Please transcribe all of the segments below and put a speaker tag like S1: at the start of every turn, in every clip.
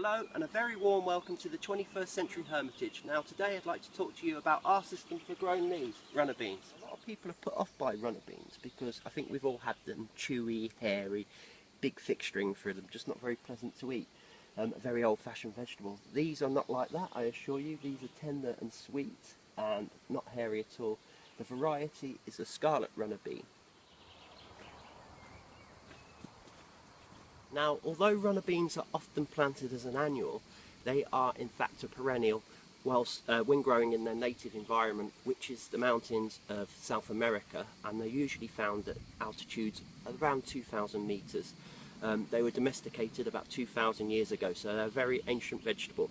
S1: Hello and a very warm welcome to the 21st Century Hermitage. Now today I'd like to talk to you about our system for growing these runner beans. A lot of people are put off by runner beans because I think we've all had them chewy, hairy, big thick string through them, just not very pleasant to eat. A very old-fashioned vegetable. These are not like that, I assure you. These are tender and sweet and not hairy at all. The variety is a scarlet runner bean. Now, although runner beans are often planted as an annual, they are in fact a perennial whilst when growing in their native environment, which is the mountains of South America, and they're usually found at altitudes around 2,000 metres. They were domesticated about 2,000 years ago, so they're a very ancient vegetable.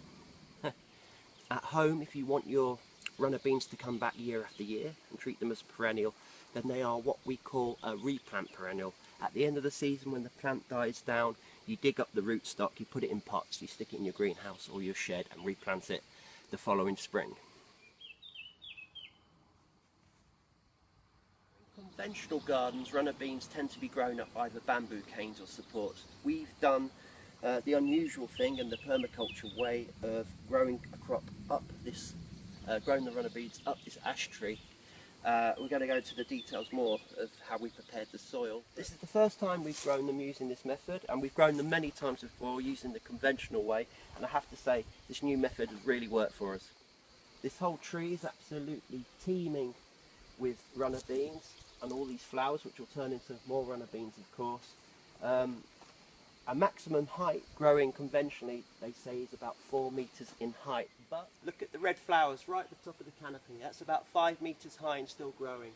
S1: At home, if you want your runner beans to come back year after year and treat them as perennial, then they are what we call a replant perennial. At the end of the season, when the plant dies down, you dig up the rootstock, you put it in pots, you stick it in your greenhouse or your shed and replant it the following spring. In conventional gardens, runner beans tend to be grown up either bamboo canes or supports. We've done the unusual thing and the permaculture way of growing a crop up this, growing the runner beans up this ash tree. We're going to go into the details more of how we prepared the soil. This is the first time we've grown them using this method, and we've grown them many times before using the conventional way, and I have to say this new method has really worked for us. This whole tree is absolutely teeming with runner beans and all these flowers, which will turn into more runner beans of course. A maximum height growing conventionally, they say, is about 4 metres in height. But look at the red flowers right at the top of the canopy. That's about 5 metres high and still growing.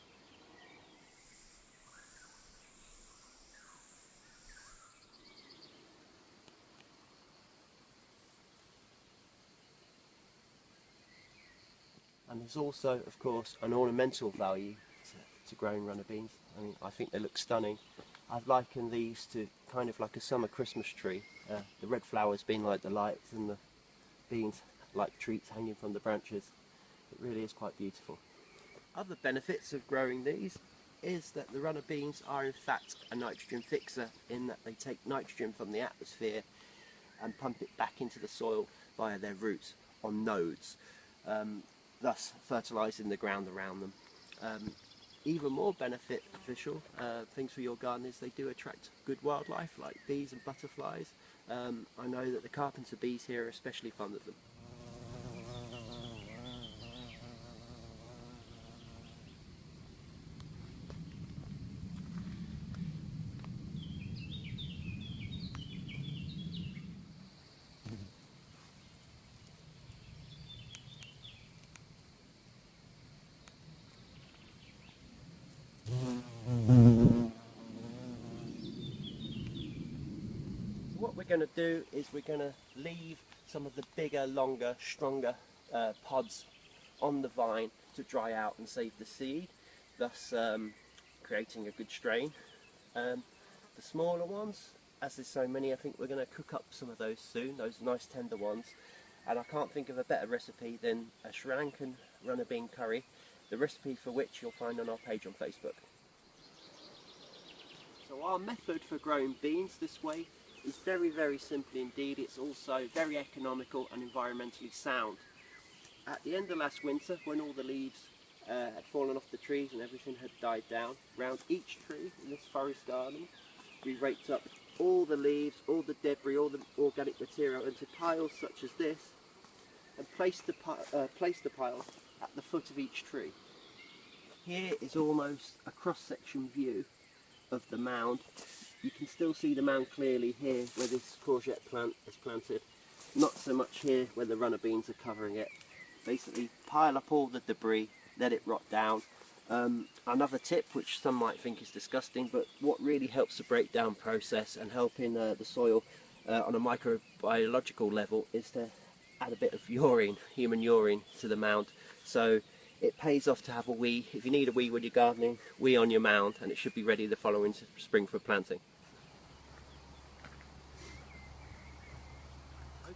S1: And there's also, of course, an ornamental value to growing runner beans. I mean, I think they look stunning. I've likened these to kind of like a summer Christmas tree. The red flowers being like the lights and the beans like treats hanging from the branches. It really is quite beautiful. Other benefits of growing these is that the runner beans are in fact a nitrogen fixer, in that they take nitrogen from the atmosphere and pump it back into the soil via their roots on nodes, thus fertilising the ground around them. Even more beneficial things for your garden is they do attract good wildlife like bees and butterflies. I know that the carpenter bees here are especially fond of them. What we're going to do is we're going to leave some of the bigger, longer, stronger pods on the vine to dry out and save the seed, thus creating a good strain. The smaller ones, as there's so many, I think we're going to cook up some of those soon, those nice tender ones. And I can't think of a better recipe than a Sri Lankan runner bean curry, the recipe for which you'll find on our page on Facebook. So our method for growing beans this way is very, very simple indeed. It's also very economical and environmentally sound. At the end of last winter, when all the leaves had fallen off the trees and everything had died down, around each tree in this forest garden, we raked up all the leaves, all the debris, all the organic material into piles such as this, and placed the pile at the foot of each tree. Here is almost a cross-section view of the mound. You can still see the mound clearly here where this courgette plant is planted, not so much here where the runner beans are covering it. Basically pile up all the debris, let it rot down. Another tip, which some might think is disgusting, but what really helps the breakdown process and helping the soil on a microbiological level, is to add a bit of urine, human urine, to the mound. So it pays off to have a wee. If you need a wee when you're gardening, wee on your mound, and it should be ready the following spring for planting.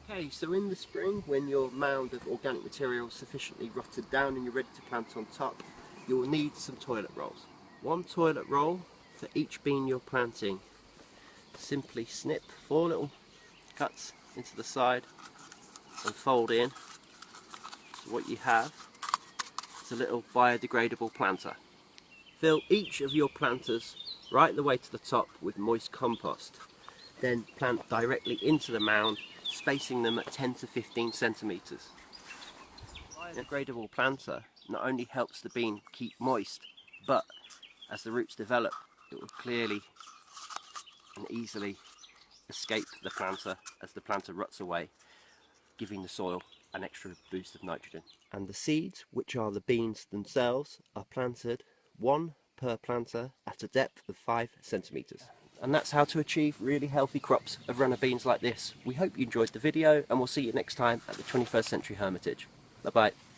S1: Okay, so in the spring, when your mound of organic material is sufficiently rotted down and you're ready to plant on top, you will need some toilet rolls. 1 toilet roll for each bean you're planting. Simply snip 4 little cuts into the side and fold in. So what you have is a little biodegradable planter. Fill each of your planters right the way to the top with moist compost. Then plant directly into the mound, spacing them at 10 to 15 centimetres. The biodegradable planter not only helps the bean keep moist, but as the roots develop, it will clearly and easily escape the planter as the planter rots away, giving the soil an extra boost of nitrogen. And the seeds, which are the beans themselves, are planted one per planter at a depth of 5 centimetres. And that's how to achieve really healthy crops of runner beans like this. We hope you enjoyed the video, and we'll see you next time at the 21st Century Hermitage. Bye bye.